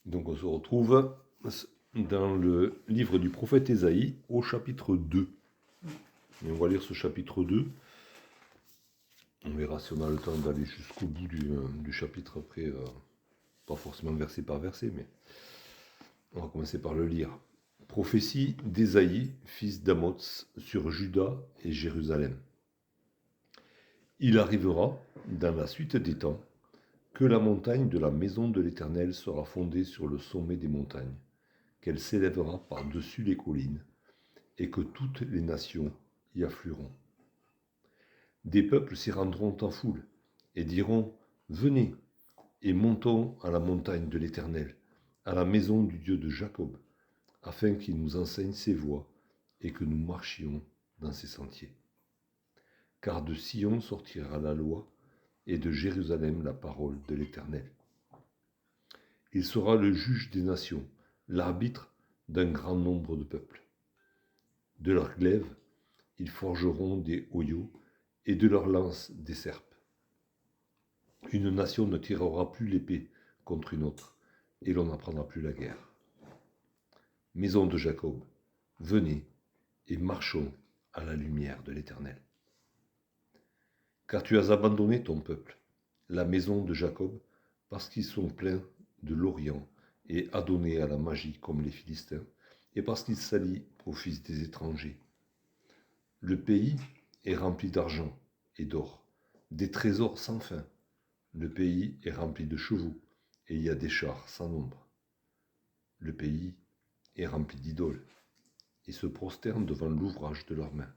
Donc on se retrouve dans le livre du prophète Ésaïe au chapitre 2. Et on va lire ce chapitre 2. On verra si on a le temps d'aller jusqu'au bout du chapitre après, pas forcément verset par verset, mais on va commencer par le lire. Prophétie d'Ésaïe, fils d'Amoz, sur Juda et Jérusalem. Il arrivera, dans la suite des temps, que la montagne de la maison de l'Éternel sera fondée sur le sommet des montagnes, qu'elle s'élèvera par-dessus les collines, et que toutes les nations y afflueront. Des peuples s'y rendront en foule, et diront : venez, et montons à la montagne de l'Éternel, à la maison du Dieu de Jacob, afin qu'il nous enseigne ses voies, et que nous marchions dans ses sentiers. Car de Sion sortira la loi, et de Jérusalem la parole de l'Éternel. Il sera le juge des nations, l'arbitre d'un grand nombre de peuples. De leurs glaives, ils forgeront des hoyaux, et de leurs lances des serpes. Une nation ne tirera plus l'épée contre une autre, et l'on n'apprendra plus la guerre. Maison de Jacob, venez et marchons à la lumière de l'Éternel. Car tu as abandonné ton peuple, la maison de Jacob, parce qu'ils sont pleins de l'Orient et adonnés à la magie comme les Philistins, et parce qu'ils s'allient aux fils des étrangers. Le pays est rempli d'argent et d'or, des trésors sans fin. Le pays est rempli de chevaux, et il y a des chars sans nombre. Le pays est rempli d'idoles, et se prosternent devant l'ouvrage de leurs mains,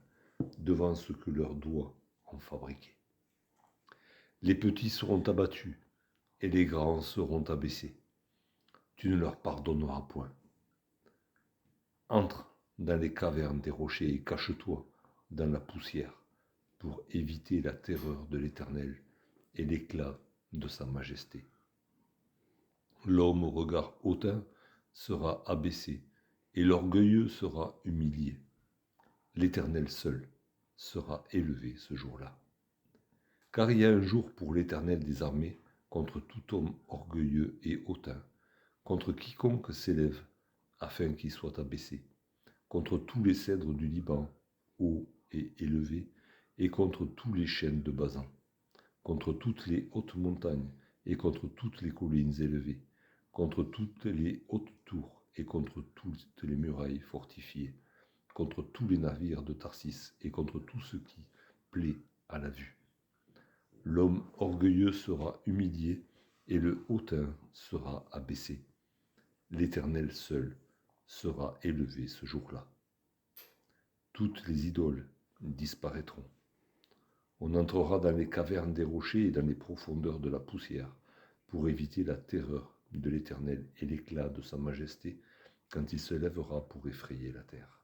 devant ce que leurs doigts ont fabriqué. Les petits seront abattus, et les grands seront abaissés. Tu ne leur pardonneras point. Entre dans les cavernes des rochers et cache-toi dans la poussière, pour éviter la terreur de l'Éternel et l'éclat de sa majesté. L'homme au regard hautain sera abaissé, et l'orgueilleux sera humilié. L'Éternel seul sera élevé ce jour-là. Car il y a un jour pour l'Éternel des armées contre tout homme orgueilleux et hautain, contre quiconque s'élève afin qu'il soit abaissé, contre tous les cèdres du Liban, hauts et élevés, et contre tous les chênes de Basan, contre toutes les hautes montagnes, et contre toutes les collines élevées, contre toutes les hautes tours, et contre toutes les murailles fortifiées, contre tous les navires de Tarsis, et contre tout ce qui plaît à la vue. L'homme orgueilleux sera humilié, et le hautain sera abaissé. L'Éternel seul sera élevé ce jour-là. Toutes les idoles disparaîtront. On entrera dans les cavernes des rochers et dans les profondeurs de la poussière pour éviter la terreur de l'Éternel et l'éclat de sa majesté quand il se lèvera pour effrayer la terre.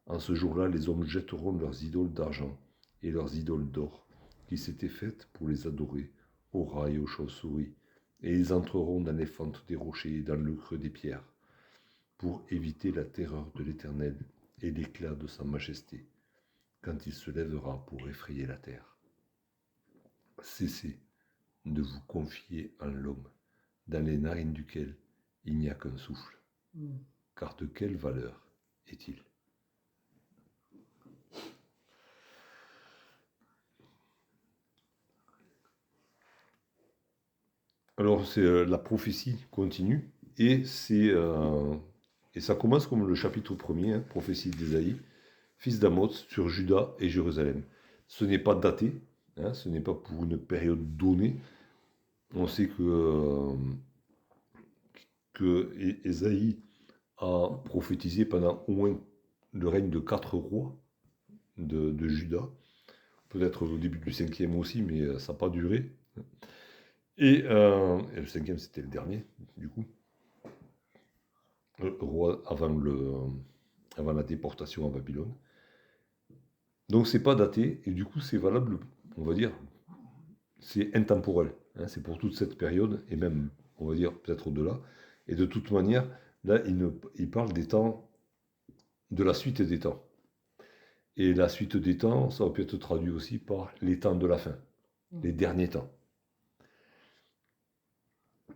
En ce jour-là, les hommes jetteront leurs idoles d'argent et leurs idoles d'or qui s'étaient faites pour les adorer aux rats et aux chauves-souris, et ils entreront dans les fentes des rochers et dans le creux des pierres pour éviter la terreur de l'Éternel et l'éclat de sa majesté quand il se lèvera pour effrayer la terre. Cessez de vous confier en l'homme, dans les narines duquel il n'y a qu'un souffle. Car de quelle valeur est-il ? Alors, la prophétie continue, et ça commence comme le chapitre 1er, prophétie d'Ésaïe, fils d'Amoz, sur Juda et Jérusalem. Ce n'est pas daté, ce n'est pas pour une période donnée. On sait que Ésaïe a prophétisé pendant au moins le règne de 4 rois de Juda, peut-être au début du 5e aussi, mais ça n'a pas duré. Et le 5e, c'était le dernier, du coup, le roi avant la déportation à Babylone. Donc c'est pas daté, et du coup c'est valable, on va dire, c'est intemporel, c'est pour toute cette période, et même, on va dire, peut-être au-delà. Et de toute manière, là, il parle des temps, de la suite des temps. Et la suite des temps, ça peut être traduit aussi par les temps de la fin, les derniers temps.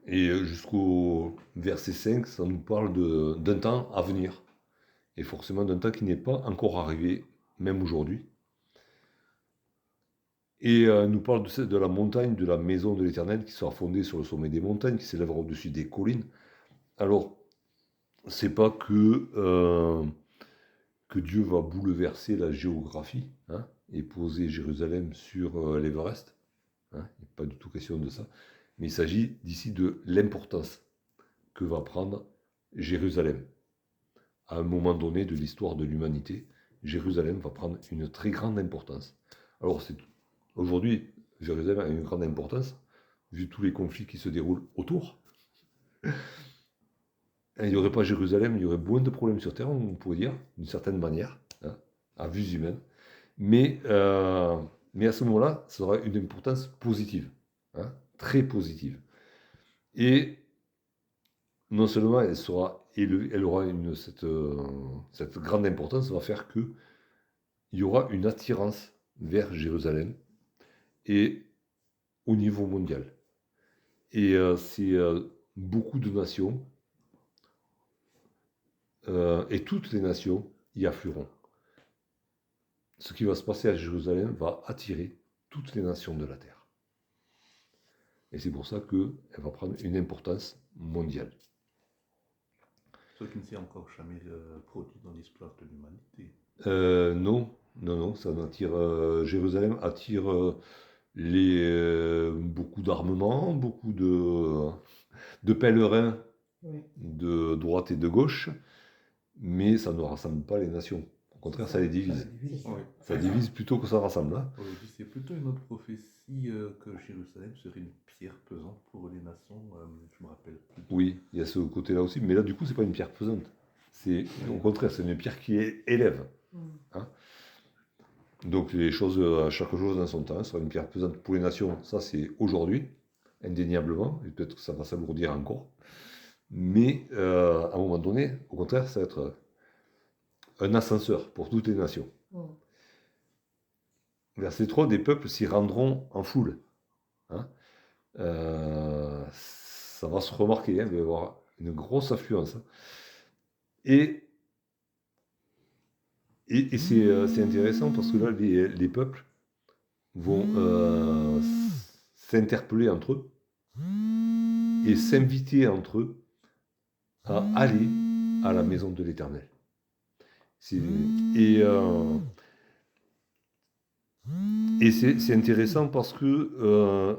Et jusqu'au verset 5, ça nous parle d'un temps à venir. Et forcément d'un temps qui n'est pas encore arrivé, même aujourd'hui. Et nous parle de la montagne, de la maison de l'Éternel qui sera fondée sur le sommet des montagnes, qui s'élèvera au-dessus des collines. Alors, c'est pas que Dieu va bouleverser la géographie, hein, et poser Jérusalem sur l'Everest. Hein, il n'est pas du tout question de ça. Mais il s'agit d'ici de l'importance que va prendre Jérusalem. À un moment donné de l'histoire de l'humanité, Jérusalem va prendre une très grande importance. Alors, aujourd'hui, Jérusalem a une grande importance, vu tous les conflits qui se déroulent autour. Il n'y aurait pas Jérusalem, il y aurait moins de problèmes sur Terre, on pourrait dire, d'une certaine manière, hein, à vue humaine. Mais à ce moment-là, ça aura une importance positive, hein, très positive. Et non seulement elle sera élevée, elle aura cette grande importance, va faire qu'il y aura une attirance vers Jérusalem et au niveau mondial. Et c'est beaucoup de nations, et toutes les nations y afflueront. Ce qui va se passer à Jérusalem va attirer toutes les nations de la terre. Et c'est pour ça qu'elle va prendre une importance mondiale. Ce qui ne s'est encore jamais produit dans l'histoire de l'humanité. Non, ça attire, Jérusalem attire beaucoup d'armements, beaucoup de pèlerins, oui, de droite et de gauche, mais ça ne rassemble pas les nations. Au contraire, ça les divise. Ça divise plutôt que ça rassemble. Hein. C'est plutôt une autre prophétie que Jérusalem serait une pierre pesante pour les nations, je me rappelle plus. Oui, il y a ce côté-là aussi, mais là du coup, c'est pas une pierre pesante. Au contraire, c'est une pierre qui élève. Hein. Donc les choses, chaque chose dans son temps, ça sera une pierre pesante pour les nations, ça c'est aujourd'hui, indéniablement, et peut-être que ça va s'alourdir encore. Mais à un moment donné, au contraire, ça va être un ascenseur pour toutes les nations. Verset 3, des peuples s'y rendront en foule. Hein. Ça va se remarquer, hein, il va y avoir une grosse affluence. Hein. Et c'est intéressant parce que là, les peuples vont s'interpeller entre eux et s'inviter entre eux à aller à la maison de l'Éternel. Et c'est intéressant parce que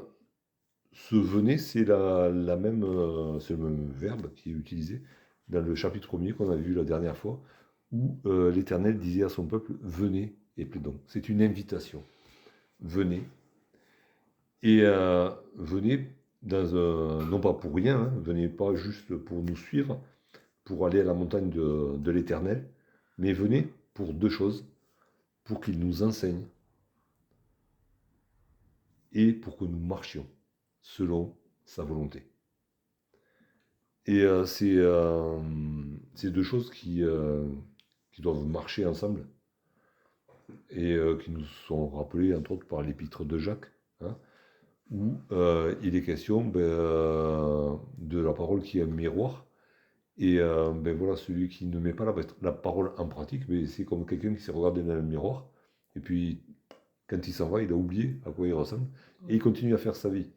ce venez, c'est le même verbe qui est utilisé dans le chapitre 1er qu'on a vu la dernière fois, où l'Éternel disait à son peuple, venez et plaidons. C'est une invitation. Venez. Et venez, non pas pour rien, hein, venez pas juste pour nous suivre, pour aller à la montagne de l'Éternel, mais venez pour deux choses, pour qu'il nous enseigne et pour que nous marchions selon sa volonté. Et c'est deux choses qui doivent marcher ensemble et qui nous sont rappelées entre autres par l'épître de Jacques, hein, où il est question de la parole qui est un miroir. Et voilà, celui qui ne met pas la parole en pratique, c'est comme quelqu'un qui s'est regardé dans le miroir, et puis quand il s'en va, il a oublié à quoi il ressemble, et il continue à faire sa vie.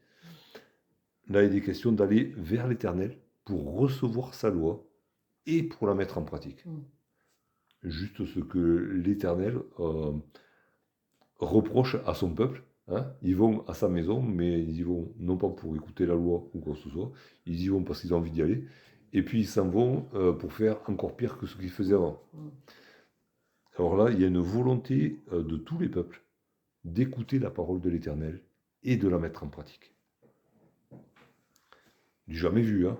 Là, il est question d'aller vers l'Éternel pour recevoir sa loi et pour la mettre en pratique. Juste ce que l'Éternel reproche à son peuple. Hein. Ils vont à sa maison, mais ils y vont non pas pour écouter la loi ou quoi que ce soit, ils y vont parce qu'ils ont envie d'y aller, et puis ils s'en vont pour faire encore pire que ce qu'ils faisaient avant. Alors là, il y a une volonté de tous les peuples d'écouter la parole de l'Éternel et de la mettre en pratique. Du jamais vu, hein.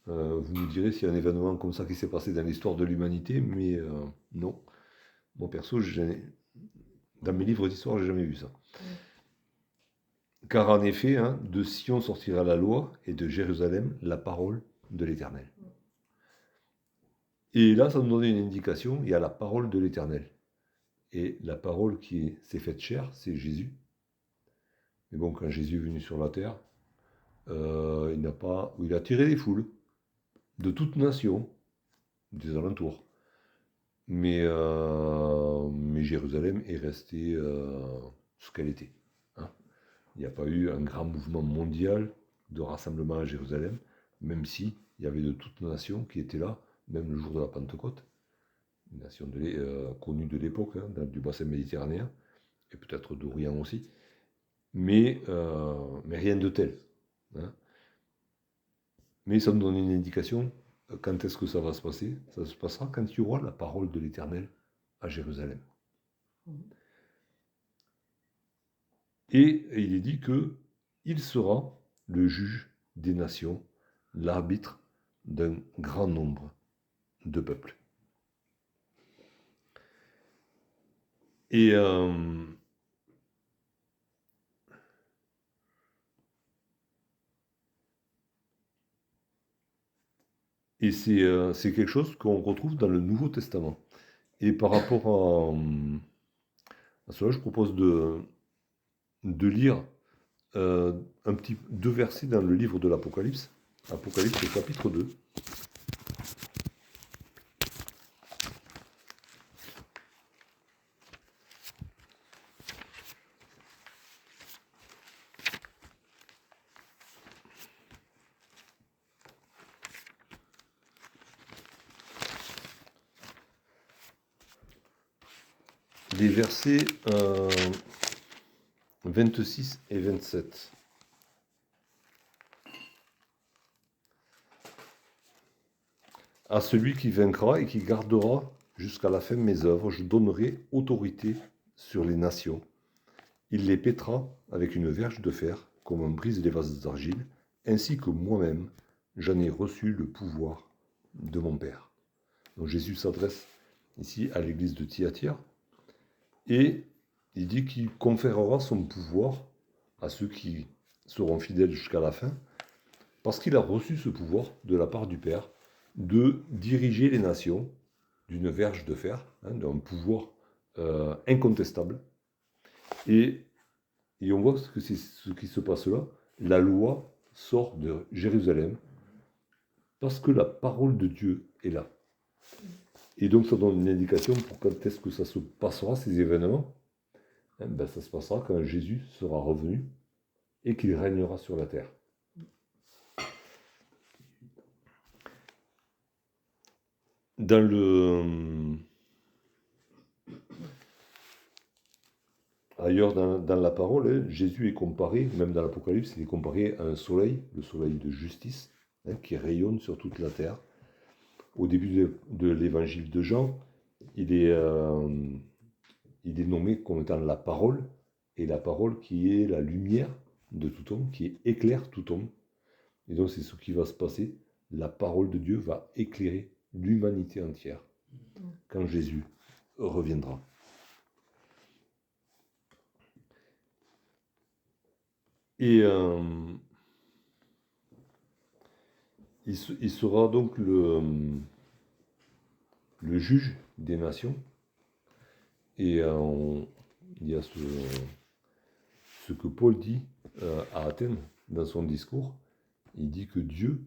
Vous me direz s'il y a un événement comme ça qui s'est passé dans l'histoire de l'humanité, mais non. Moi perso, dans mes livres d'histoire, j'ai jamais vu ça. Car en effet, hein, de Sion sortira la loi et de Jérusalem la parole de l'Éternel. Et là, ça nous donne une indication, il y a la parole de l'Éternel. Et la parole qui s'est faite chair, c'est Jésus. Mais bon, quand Jésus est venu sur la terre, il a tiré les foules de toute nation, des alentours. Mais Jérusalem est restée ce qu'elle était. Hein. Il n'y a pas eu un grand mouvement mondial de rassemblement à Jérusalem, même si il y avait de toutes nations qui étaient là, même le jour de la Pentecôte, une nation connue de l'époque, hein, du bassin méditerranéen, et peut-être d'Orient aussi, mais rien de tel. Hein. Mais ça me donne une indication, quand est-ce que ça va se passer? Ça se passera quand il y aura la parole de l'Éternel à Jérusalem. Et il est dit que il sera le juge des nations, l'arbitre d'un grand nombre de peuples. Et c'est quelque chose qu'on retrouve dans le Nouveau Testament. Et par rapport à cela, je propose de lire deux versets dans le livre de l'Apocalypse. Apocalypse chapitre 2. Les versets 26 et 27. À celui qui vaincra et qui gardera jusqu'à la fin mes œuvres, je donnerai autorité sur les nations. Il les pètera avec une verge de fer, comme on brise les vases d'argile, ainsi que moi-même, j'en ai reçu le pouvoir de mon Père. Donc Jésus s'adresse ici à l'église de Thyatire, et il dit qu'il conférera son pouvoir à ceux qui seront fidèles jusqu'à la fin, parce qu'il a reçu ce pouvoir de la part du Père, de diriger les nations d'une verge de fer, d'un pouvoir incontestable. Et on voit que c'est ce qui se passe là. La loi sort de Jérusalem parce que la parole de Dieu est là. Et donc ça donne une indication pour quand est-ce que ça se passera, ces événements. Ça se passera quand Jésus sera revenu et qu'il régnera sur la terre. Ailleurs dans la parole, Jésus est comparé, même dans l'Apocalypse, il est comparé à un soleil, le soleil de justice, qui rayonne sur toute la terre. Au début de l'évangile de Jean, il est nommé comme étant la parole, et la parole qui est la lumière de tout homme, qui éclaire tout homme. Et donc c'est ce qui va se passer. La parole de Dieu va éclairer l'humanité entière quand Jésus reviendra. Et il sera donc le juge des nations. Et il y a ce que Paul dit à Athènes dans son discours. Il dit que Dieu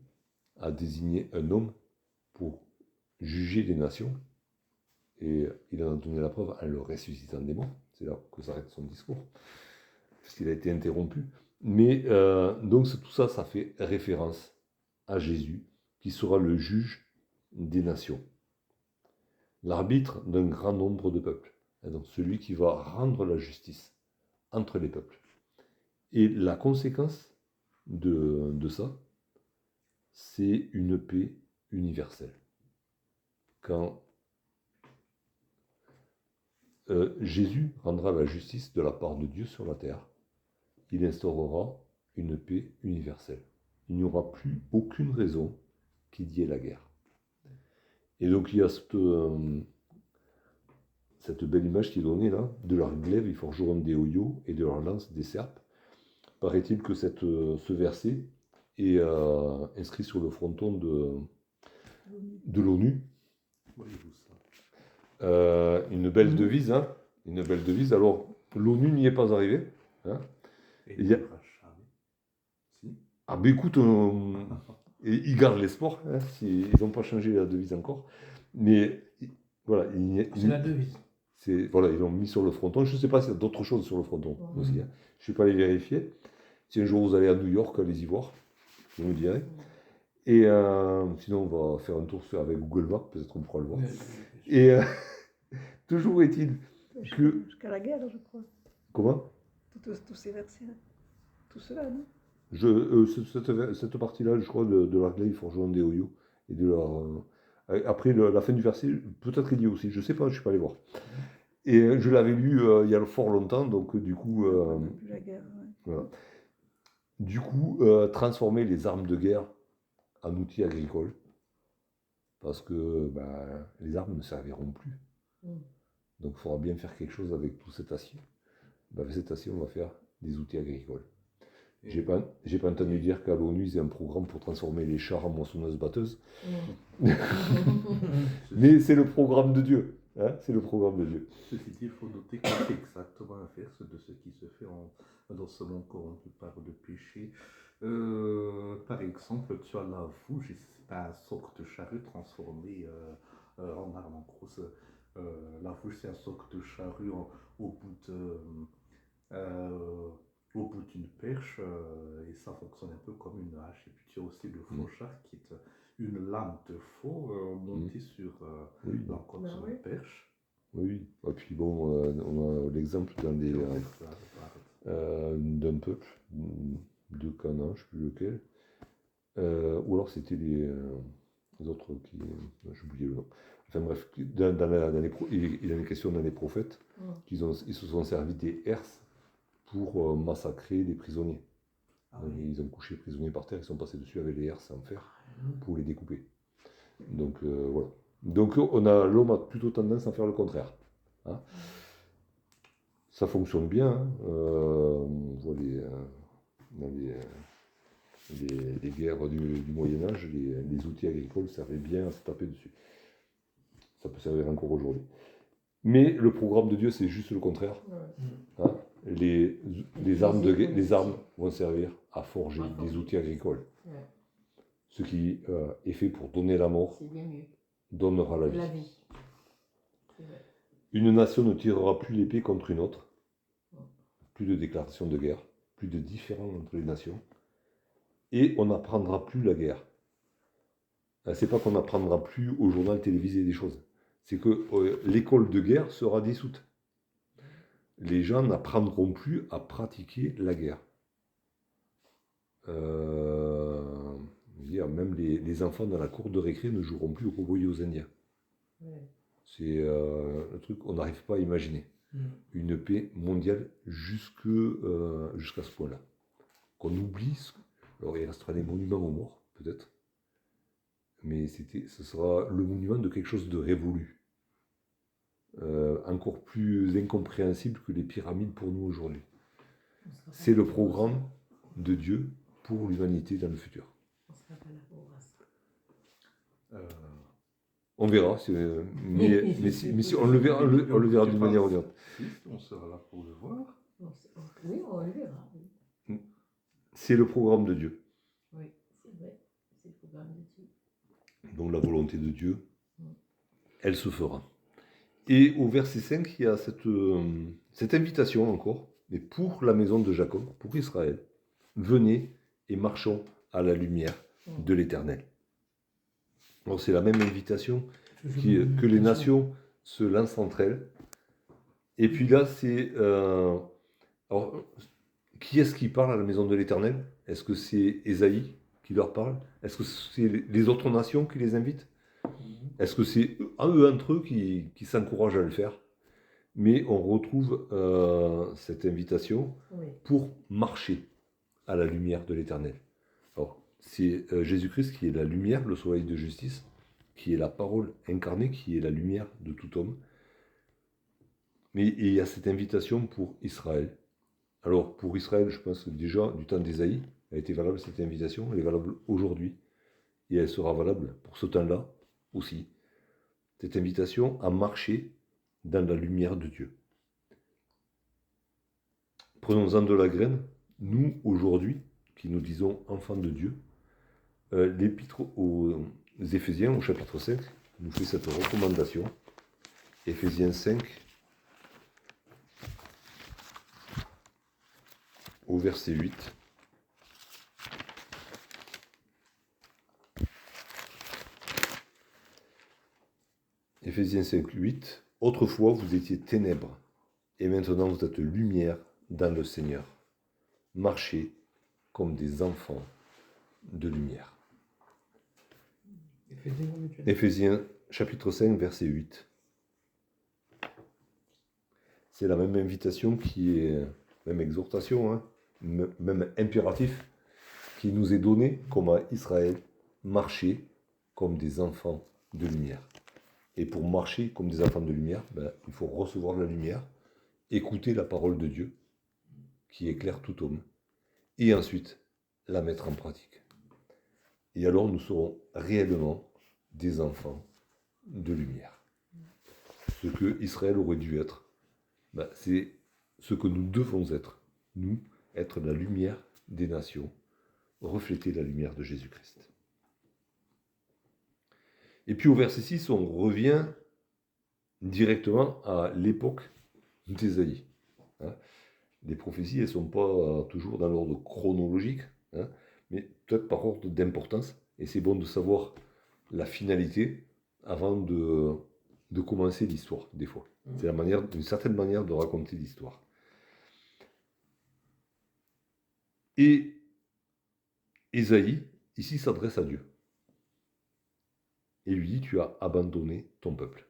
a désigné un homme pour juger les nations. Et il en a donné la preuve en le ressuscitant des morts. C'est là que s'arrête son discours, parce qu'il a été interrompu. Mais donc tout ça, ça fait référence à Jésus, qui sera le juge des nations, l'arbitre d'un grand nombre de peuples. Et donc celui qui va rendre la justice entre les peuples. Et la conséquence de ça, c'est une paix universelle. Quand Jésus rendra la justice de la part de Dieu sur la terre, il instaurera une paix universelle. Il n'y aura plus aucune raison qu'il y ait la guerre. Et donc il y a cette belle image qui est donnée là, de leur glaive ils forgeront des hoyaux et de leur lance des serpes. Paraît-il que ce verset est inscrit sur le fronton de l'ONU. Une belle devise, hein. Une belle devise. Alors, l'ONU n'y est pas arrivée. Hein. Et il n'y arrivera jamais. Si. Ah ben écoute, et ils gardent l'espoir, hein, ils n'ont pas changé la devise encore. Mais voilà, C'est la devise. voilà, ils l'ont mis sur le fronton. Je ne sais pas s'il y a d'autres choses sur le fronton aussi, hein. Je ne suis pas allé vérifier. Si un jour vous allez à New York, allez-y voir, vous me direz. Et sinon, on va faire un tour avec Google Maps, peut-être qu'on pourra le voir. Et toujours est-il que... Jusqu'à la guerre, je crois. Comment? Tous ces versets-là. Tout cela, non? Cette partie-là, je crois, de l'anglais, il faut rejoindre des Oyo. Et de après, la fin du verset, peut-être il y est aussi, je ne sais pas, je ne suis pas allé voir. Et je l'avais lu il y a fort longtemps, donc du coup... Plus la guerre, ouais. Voilà. Du coup, transformer les armes de guerre en outils agricoles, parce que les armes ne serviront plus. Donc il faudra bien faire quelque chose avec tout cet acier. Avec cet acier, on va faire des outils agricoles. J'ai pas entendu dire qu'à l'ONU, ils aient un programme pour transformer les chars en moissonneuses-batteuses. Mais c'est le programme de Dieu. Hein, c'est le programme de Dieu. Ceci dit, il faut noter que c'est exactement l'inverse de ce qui se fait dans ce monde corrompu par le péché. Par exemple, tu as la fouge, c'est un soc de charrue transformé en arme en grosse. La fouge, c'est un soc de charrue au bout d'une perche, et ça fonctionne un peu comme une hache. Et puis tu as aussi le fauchard qui est une lame de faux montée sur l'encotre d'une perche. Oui, et puis bon, on a l'exemple d'un peuple, de Canaan, je ne sais plus lequel, ou alors c'était les autres qui... j'ai oublié le nom. Enfin bref, il en est question dans les prophètes, ils se sont servis des herses pour massacrer des prisonniers. Ils ont couché les prisonniers par terre, ils sont passés dessus avec les herses en fer pour les découper. Donc voilà. Donc l'homme a plutôt tendance à faire le contraire. Hein. Ça fonctionne bien. Hein. On voit dans les guerres du Moyen-Âge, les outils agricoles servaient bien à se taper dessus. Ça peut servir encore aujourd'hui. Mais le programme de Dieu, c'est juste le contraire. Hein. Les armes vont servir à forger des outils agricoles. Ce qui est fait pour donner la mort donnera la vie. Une nation ne tirera plus l'épée contre une autre. Plus de déclaration de guerre. Plus de différends entre les nations. Et on n'apprendra plus la guerre. C'est pas qu'on n'apprendra plus au journal télévisé des choses. C'est que l'école de guerre sera dissoute. Les gens n'apprendront plus à pratiquer la guerre. Même les enfants dans la cour de récré ne joueront plus au cowboy aux Indiens. C'est un truc qu'on n'arrive pas à imaginer. Une paix mondiale jusqu'à ce point-là. Qu'on oublie. Alors il restera des monuments aux morts, peut-être. Mais ce sera le monument de quelque chose de révolu. Encore plus incompréhensible que les pyramides pour nous aujourd'hui. C'est le programme de Dieu pour l'humanité dans le futur. On verra, mais si on le verra d'une manière ou d'une autre. On sera là pour le voir. Oui, on le verra. C'est le programme de Dieu. Oui, c'est vrai, c'est le programme de Dieu. Donc la volonté de Dieu, elle se fera. Et au verset 5, il y a cette invitation encore, mais pour la maison de Jacob, pour Israël. Venez et marchons à la lumière de l'Éternel. Alors c'est la même invitation que les nations se lancent entre elles. Et puis là, c'est... alors, qui est-ce qui parle à la maison de l'Éternel? Est-ce que c'est Ésaïe qui leur parle? Est-ce que c'est les autres nations qui les invitent? Est-ce que c'est eux entre eux qui s'encouragent à le faire? Mais on retrouve cette invitation pour marcher à la lumière de l'Éternel. Alors, c'est Jésus-Christ qui est la lumière, le soleil de justice, qui est la parole incarnée, qui est la lumière de tout homme. Mais il y a cette invitation pour Israël. Alors, pour Israël, je pense que déjà, du temps d'Ésaïe, a été valable cette invitation, elle est valable aujourd'hui, et elle sera valable pour ce temps-là aussi. Cette invitation à marcher dans la lumière de Dieu. Prenons-en de la graine. Nous, aujourd'hui, qui nous disons enfants de Dieu, l'Épître aux Éphésiens, au chapitre 5, nous fait cette recommandation. Éphésiens 5, au verset 8. Éphésiens 5, 8. Autrefois, vous étiez ténèbres, et maintenant vous êtes lumière dans le Seigneur. Marchez comme des enfants de lumière. Éphésiens chapitre 5, verset 8. C'est la même invitation qui est, même exhortation, hein, même impératif, qui nous est donné, comme à Israël, marcher comme des enfants de lumière. Et pour marcher comme des enfants de lumière, il faut recevoir la lumière, écouter la parole de Dieu, qui éclaire tout homme, et ensuite la mettre en pratique. Et alors nous serons réellement des enfants de lumière. Ce que Israël aurait dû être, c'est ce que nous devons être. Nous, être la lumière des nations, refléter la lumière de Jésus-Christ. Et puis au verset 6, on revient directement à l'époque d'Ésaïe. Les prophéties, elles ne sont pas toujours dans l'ordre chronologique, mais peut-être par ordre d'importance. Et c'est bon de savoir la finalité avant de commencer l'histoire, des fois. C'est une certaine manière de raconter l'histoire. Et Ésaïe, ici, s'adresse à Dieu. Et lui dit, tu as abandonné ton peuple.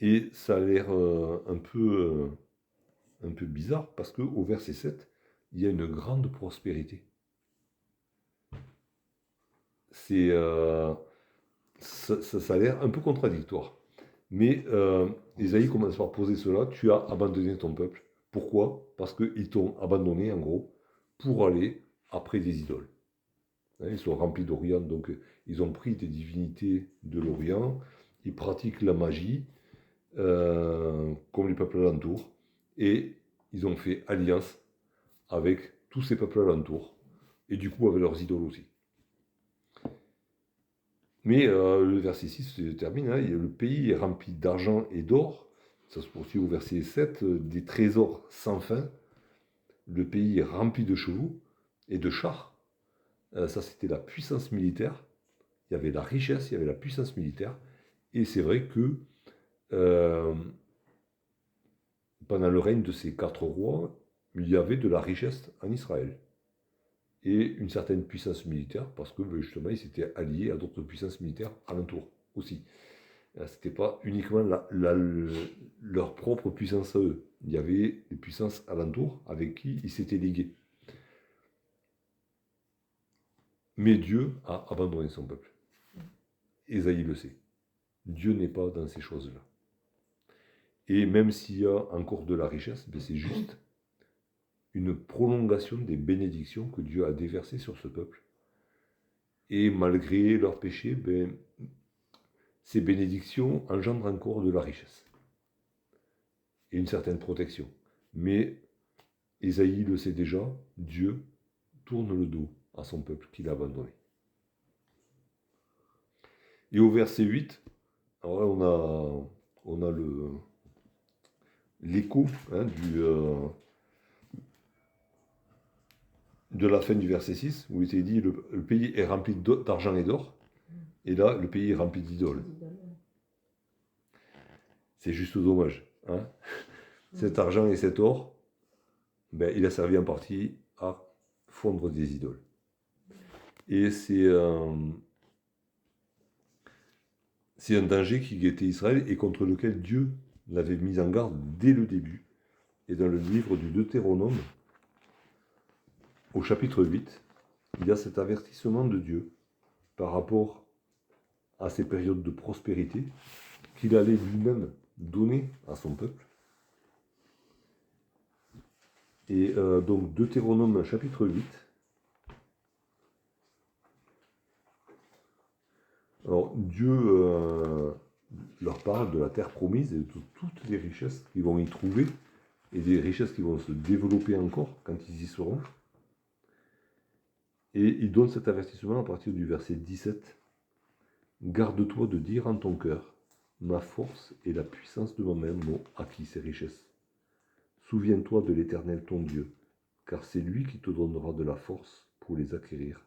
Et ça a l'air un peu bizarre, parce qu'au verset 7, il y a une grande prospérité. Ça a l'air un peu contradictoire. Mais Ésaïe commence par poser cela, tu as abandonné ton peuple. Pourquoi? Parce qu'ils t'ont abandonné, en gros, pour aller après des idoles. Ils sont remplis d'Orient, donc ils ont pris des divinités de l'Orient, ils pratiquent la magie, comme les peuples alentours, et ils ont fait alliance avec tous ces peuples alentours, et du coup avec leurs idoles aussi. Mais le verset 6 se termine, le pays est rempli d'argent et d'or, ça se poursuit au verset 7, des trésors sans fin, le pays est rempli de chevaux et de chars. Ça, c'était la puissance militaire. Il y avait la richesse, il y avait la puissance militaire. Et c'est vrai que pendant le règne de ces 4 rois, il y avait de la richesse en Israël. Et une certaine puissance militaire, parce que justement, ils s'étaient alliés à d'autres puissances militaires alentour aussi. Ce n'était pas uniquement leur propre puissance à eux. Il y avait des puissances alentour avec qui ils s'étaient ligués. Mais Dieu a abandonné son peuple. Ésaïe le sait. Dieu n'est pas dans ces choses-là. Et même s'il y a encore de la richesse, c'est juste une prolongation des bénédictions que Dieu a déversées sur ce peuple. Et malgré leurs péchés, ces bénédictions engendrent encore de la richesse. Et une certaine protection. Mais Ésaïe le sait déjà, Dieu tourne le dos à son peuple qu'il a abandonné. Et au verset 8, alors là, on a l'écho de la fin du verset 6, où il était dit le pays est rempli d'argent et d'or, et là, le pays est rempli d'idoles. C'est juste dommage. Cet argent et cet or, il a servi en partie à fondre des idoles. Et c'est un danger qui guettait Israël et contre lequel Dieu l'avait mis en garde dès le début. Et dans le livre du Deutéronome, au chapitre 8, il y a cet avertissement de Dieu par rapport à ces périodes de prospérité qu'il allait lui-même donner à son peuple. Et donc Deutéronome chapitre 8. Alors Dieu leur parle de la terre promise et de toutes les richesses qu'ils vont y trouver et des richesses qui vont se développer encore quand ils y seront. Et il donne cet avertissement à partir du verset 17. Garde-toi de dire en ton cœur, ma force et la puissance de moi-même m'ont acquis ces richesses. Souviens-toi de l'Éternel ton Dieu, car c'est lui qui te donnera de la force pour les acquérir,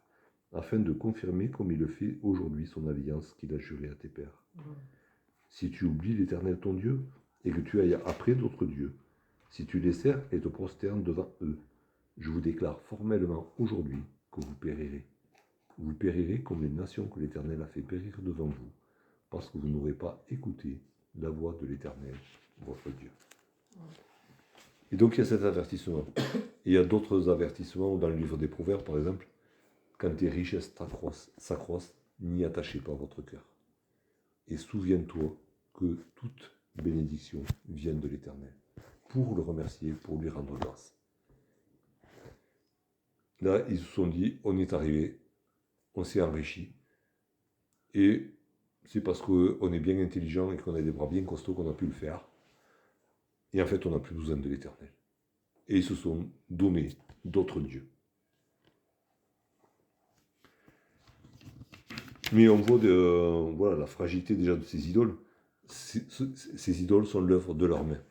afin de confirmer comme il le fait aujourd'hui son alliance qu'il a jurée à tes pères. Si tu oublies l'Éternel ton Dieu, et que tu ailles après d'autres dieux, si tu les sers et te prosternes devant eux, je vous déclare formellement aujourd'hui que vous périrez. Vous périrez comme les nations que l'Éternel a fait périr devant vous, parce que vous n'aurez pas écouté la voix de l'Éternel, votre Dieu. Et donc il y a cet avertissement. Et il y a d'autres avertissements dans le livre des Proverbes, par exemple, quand tes richesses s'accroissent, n'y attachez pas votre cœur. Et souviens-toi que toute bénédiction vient de l'Éternel, pour le remercier, pour lui rendre grâce. Là, ils se sont dit, on est arrivé, on s'est enrichi, et c'est parce qu'on est bien intelligent et qu'on a des bras bien costauds qu'on a pu le faire. Et en fait, on n'a plus besoin de l'Éternel. Et ils se sont donné d'autres dieux. Mais on voit voilà, la fragilité déjà de ces idoles. Ces idoles sont l'œuvre de leurs mains.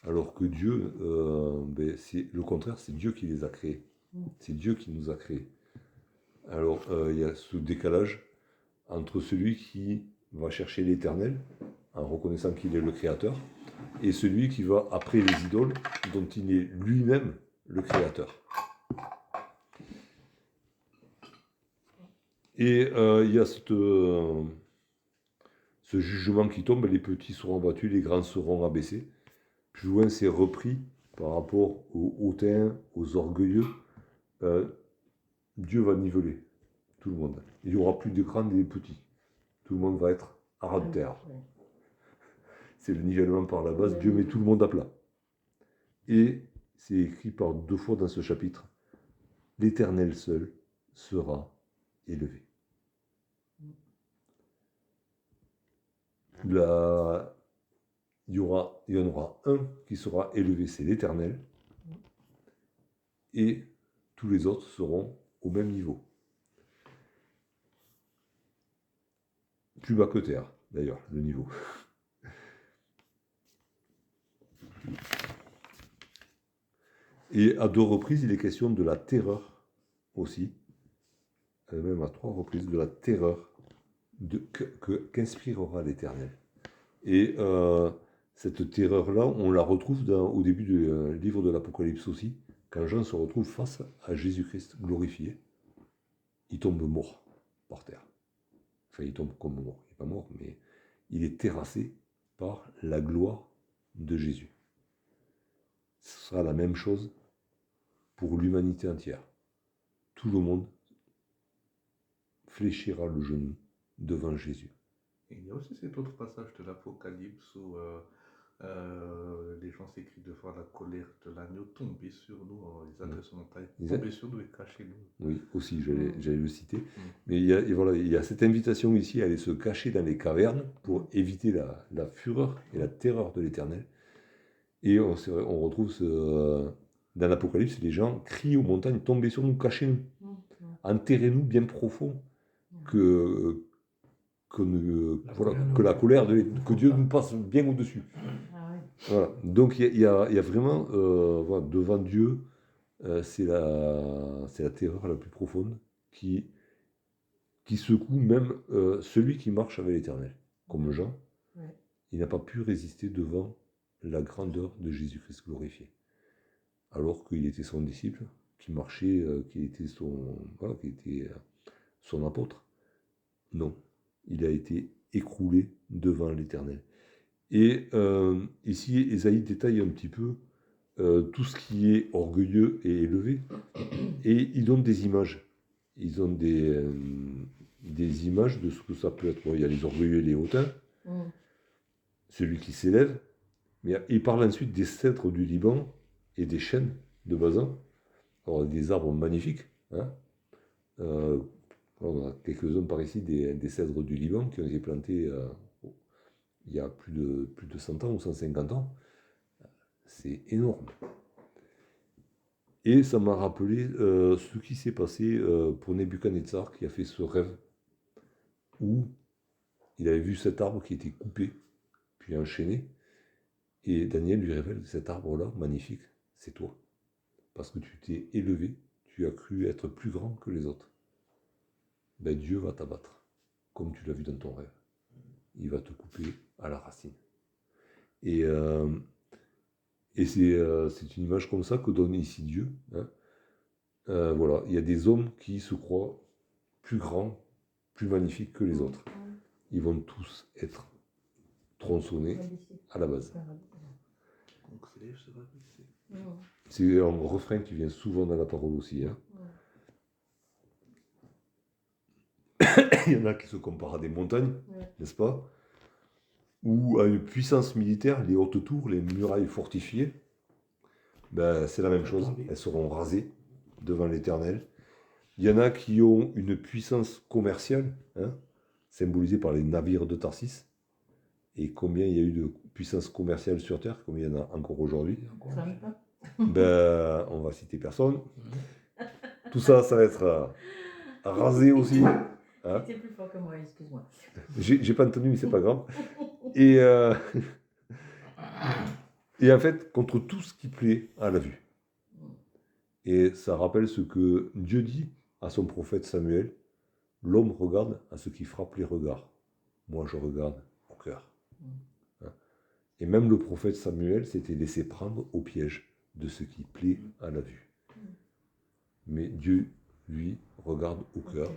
Alors que Dieu, c'est le contraire, c'est Dieu qui les a créés. C'est Dieu qui nous a créés. Alors, il y a ce décalage entre celui qui va chercher l'Éternel, en reconnaissant qu'il est le Créateur, et celui qui va après les idoles, dont il est lui-même le Créateur. Et il y a ce jugement qui tombe, les petits seront abattus, les grands seront abaissés. Plus loin, c'est repris par rapport aux hautains, aux orgueilleux. Dieu va niveler tout le monde. Il n'y aura plus de grands et de petits. Tout le monde va être à ras de terre. C'est le nivellement par la base. Dieu met tout le monde à plat. Et c'est écrit par 2 fois dans ce chapitre. L'Éternel seul sera élevé. Il y en aura un qui sera élevé, c'est l'Éternel. Et tous les autres seront au même niveau. Plus bas que terre, d'ailleurs, le niveau. Et à 2 reprises, il est question de la terreur aussi. Même à 3 reprises, de la terreur qu'inspirera l'Éternel. Et cette terreur-là, on la retrouve au début du livre de l'Apocalypse aussi, quand Jean se retrouve face à Jésus-Christ glorifié. Il tombe mort par terre. Enfin, il tombe comme mort. Il n'est pas mort, mais il est terrassé par la gloire de Jésus. Ce sera la même chose pour l'humanité entière. Tout le monde fléchira le genou devant Jésus. Et il y a aussi cet autre passage de l'Apocalypse où les gens s'écrient devant la colère de l'agneau tomber sur nous, les adresses montagne, tomber sur nous et cacher nous. Oui, aussi, j'allais le citer. Mais il y a cette invitation ici à aller se cacher dans les cavernes pour éviter la fureur et la terreur de l'Éternel. Et on retrouve dans l'Apocalypse, les gens crient aux montagnes, tombez sur nous, cachez-nous, enterrez-nous bien profond, que la colère que Dieu nous passe bien au-dessus. Voilà. Donc il y a vraiment, devant Dieu, c'est la terreur la plus profonde qui secoue même celui qui marche avec l'Éternel, comme Jean. Il n'a pas pu résister devant la grandeur de Jésus-Christ glorifié. Alors qu'il était son disciple, qui marchait, qui était son apôtre. Non, il a été écroulé devant l'Éternel. Et ici, Ésaïe détaille un petit peu tout ce qui est orgueilleux et élevé. Et il donne des images. Ils donnent des images de ce que ça peut être. Bon, il y a les orgueilleux et les hautains. Celui qui s'élève. Mais il parle ensuite des cèdres du Liban et des chênes de Basan. Alors, des arbres magnifiques. Hein. On a quelques-uns par ici, des cèdres du Liban qui ont été plantés il y a plus de 100 ans ou 150 ans. C'est énorme. Et ça m'a rappelé ce qui s'est passé pour Nebuchadnezzar qui a fait ce rêve où il avait vu cet arbre qui était coupé, puis enchaîné. Et Daniel lui révèle que cet arbre-là, magnifique, c'est toi. Parce que tu t'es élevé, tu as cru être plus grand que les autres. Ben, Dieu va t'abattre, comme tu l'as vu dans ton rêve. Il va te couper à la racine. Et c'est une image comme ça que donne ici Dieu. Hein. Voilà, il y a des hommes qui se croient plus grands, plus magnifiques que les autres. Ils vont tous être tronçonnés à la base. Donc c'est les cheveux baissés. C'est un refrain qui vient souvent dans la parole aussi. Hein. Il y en a qui se comparent à des montagnes, n'est-ce pas? Ou à une puissance militaire, les hautes tours, les murailles fortifiées. Ben, c'est la même chose, elles seront rasées devant l'Éternel. Il y en a qui ont une puissance commerciale, hein, symbolisée par les navires de Tarsis. Et combien il y a eu de puissance commerciale sur Terre, combien il y en a encore aujourd'hui? Ben, on va citer personne. Tout ça, ça va être rasé aussi. Hein. C'est plus fort que moi, excuse-moi. J'ai pas entendu, mais c'est pas grave. Et en fait, contre tout ce qui plaît à la vue. Et ça rappelle ce que Dieu dit à son prophète Samuel. L'homme regarde à ce qui frappe les regards. Moi, je regarde au cœur. Hein. Et même le prophète Samuel s'était laissé prendre au piège de ce qui plaît à la vue. Mais Dieu, lui, regarde au cœur.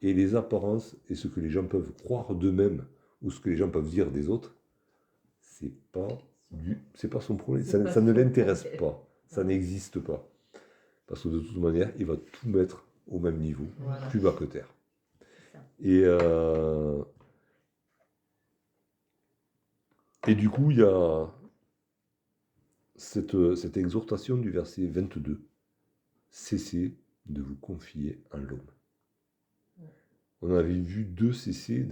Et les apparences et ce que les gens peuvent croire d'eux-mêmes ou ce que les gens peuvent dire des autres, c'est pas son problème. Ça ne l'intéresse pas. Ça n'existe pas. Parce que de toute manière, il va tout mettre au même niveau, plus bas que terre. Et du coup, il y a cette exhortation du verset 22. Cessez de vous confier en l'homme. On avait vu 2 cessez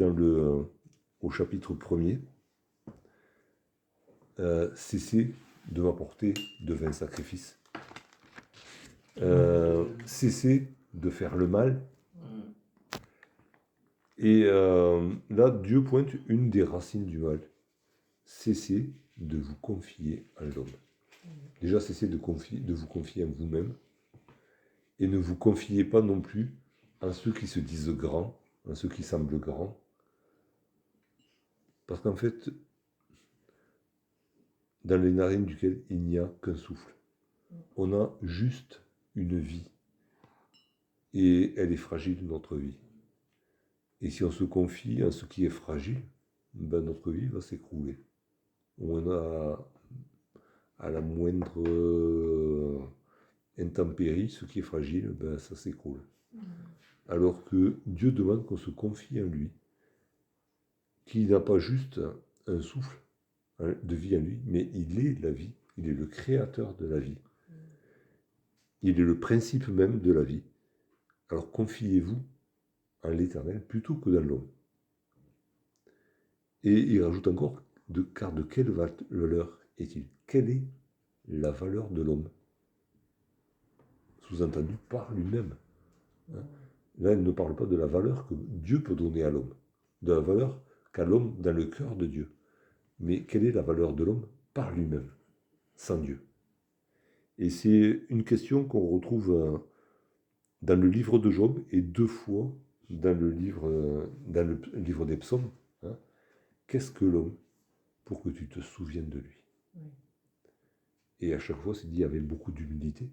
au chapitre 1er. Cessez de m'apporter de vains sacrifices. Cessez de faire le mal. Et là, Dieu pointe une des racines du mal. Cessez de vous confier en l'homme. Déjà, cessez de vous confier en vous-même. Et ne vous confiez pas non plus en ceux qui se disent grands, en ceux qui semblent grands. Parce qu'en fait, dans les narines duquel il n'y a qu'un souffle, on a juste une vie. Et elle est fragile, notre vie. Et si on se confie en ce qui est fragile, ben notre vie va s'écrouler. À la moindre intempérie, ce qui est fragile, ben ça s'écroule. Alors que Dieu demande qu'on se confie en lui, qu'il n'a pas juste un souffle de vie en lui, mais il est la vie, il est le créateur de la vie. Il est le principe même de la vie. Alors confiez-vous en l'Éternel plutôt que dans l'homme. Et il rajoute encore, car de quelle valeur est-il? Quelle est la valeur de l'homme? Sous-entendu par lui-même. Hein? Là, il ne parle pas de la valeur que Dieu peut donner à l'homme, de la valeur qu'a l'homme dans le cœur de Dieu. Mais quelle est la valeur de l'homme par lui-même, sans Dieu? Et c'est une question qu'on retrouve dans le livre de Job et 2 fois dans le livre des psaumes. Hein. Qu'est-ce que l'homme pour que tu te souviennes de lui? Et à chaque fois, c'est dit avec beaucoup d'humilité.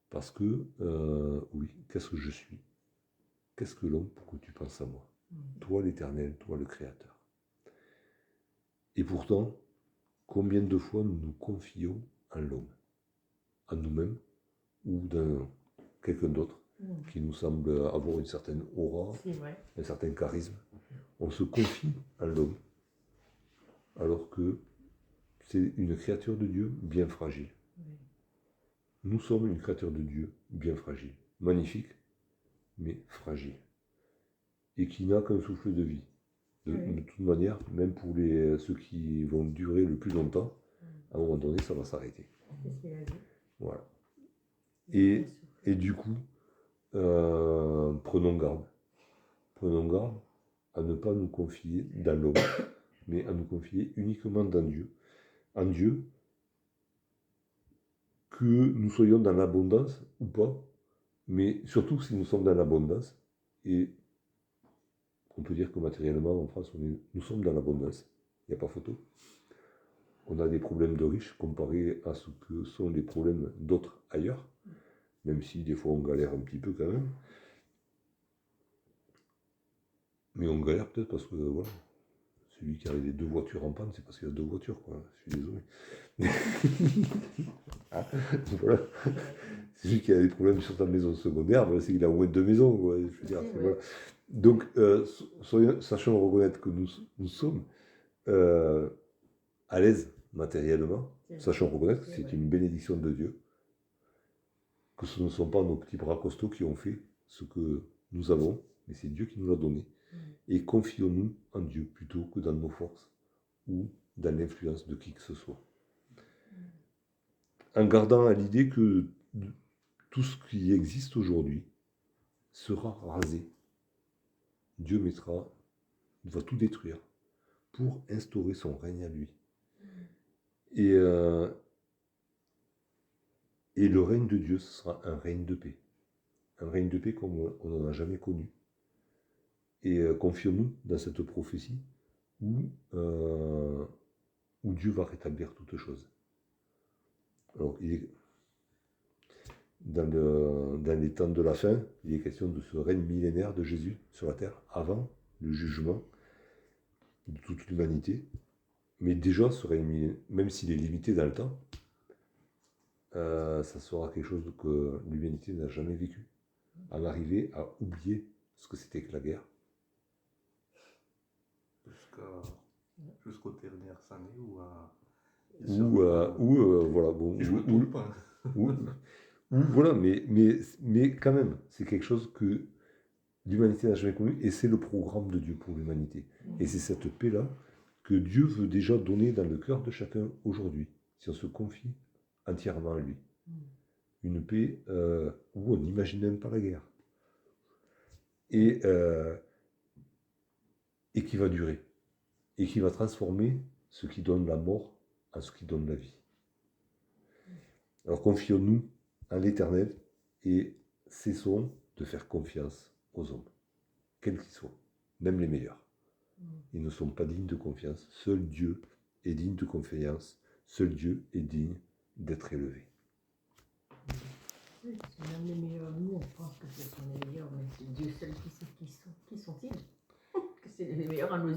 Parce que, oui, qu'est-ce que je suis? Qu'est-ce que l'homme pour que tu penses à moi? Toi l'Éternel, toi le Créateur. Et pourtant, combien de fois nous nous confions en l'homme, en nous-mêmes, ou dans quelqu'un d'autre qui nous semble avoir une certaine aura, un certain charisme. On se confie en l'homme, alors que c'est une créature de Dieu bien fragile. Nous sommes une créature de Dieu bien fragile, magnifique, mais fragile, et qui n'a qu'un souffle de vie. De toute manière, même pour ceux qui vont durer le plus longtemps, à un moment donné, ça va s'arrêter. Voilà. Et, Bien sûr. et du coup, prenons garde. Prenons garde à ne pas nous confier dans l'homme, mais à nous confier uniquement dans Dieu. En Dieu, que nous soyons dans l'abondance ou pas, mais surtout si nous sommes dans l'abondance, et on peut dire que matériellement en France, nous sommes dans l'abondance, il n'y a pas photo. On a des problèmes de riches comparés à ce que sont les problèmes d'autres ailleurs, même si des fois on galère un petit peu quand même. Mais on galère peut-être parce que voilà, celui qui a les 2 voitures en panne, c'est parce qu'il a 2 voitures, quoi. Je suis désolé. Ah, voilà. Celui qui a des problèmes sur sa maison secondaire, ben, c'est qu'il a au moins 2 maisons, quoi. Je veux dire, Oui, c'est- oui. voilà. Donc, sachons reconnaître que nous sommes à l'aise matériellement, C'est sachons vrai. reconnaître que C'est c'est vrai. une bénédiction de Dieu, que ce ne sont pas nos petits bras costauds qui ont fait ce que nous avons, mais c'est Dieu qui nous l'a donné. Et confions-nous en Dieu plutôt que dans nos forces ou dans l'influence de qui que ce soit. En gardant à l'idée que tout ce qui existe aujourd'hui sera rasé. Dieu va tout détruire pour instaurer son règne à lui. Et le règne de Dieu, ce sera un règne de paix. Un règne de paix comme on n'en a jamais connu. Et confions-nous dans cette prophétie où Dieu va rétablir toutes choses. Alors, dans les temps de la fin, il est question de ce règne millénaire de Jésus sur la terre, avant le jugement de toute l'humanité. Mais déjà, ce règne millénaire, même s'il est limité dans le temps, ça sera quelque chose que l'humanité n'a jamais vécu. En arriver à oublier ce que c'était que la guerre. Jusqu'aux dernières années ou à... Voilà, bon, Si je me trompe pas. voilà, mais quand même, c'est quelque chose que l'humanité n'a jamais connu, et c'est le programme de Dieu pour l'humanité. Et c'est cette paix-là que Dieu veut déjà donner dans le cœur de chacun aujourd'hui, si on se confie entièrement à lui. Une paix où on n'imagine même pas la guerre. Et qui va durer. Et qui va transformer ce qui donne la mort en ce qui donne la vie. Alors confions-nous en l'Éternel et cessons de faire confiance aux hommes, quels qu'ils soient, même les meilleurs. Ils ne sont pas dignes de confiance. Seul Dieu est digne de confiance. Seul Dieu est digne d'être élevé. Oui, parce que même les meilleurs, nous, on pense que ce sont les meilleurs, mais c'est Dieu seul qui sait qui sont-ils. Que c'est les meilleurs à nos yeux.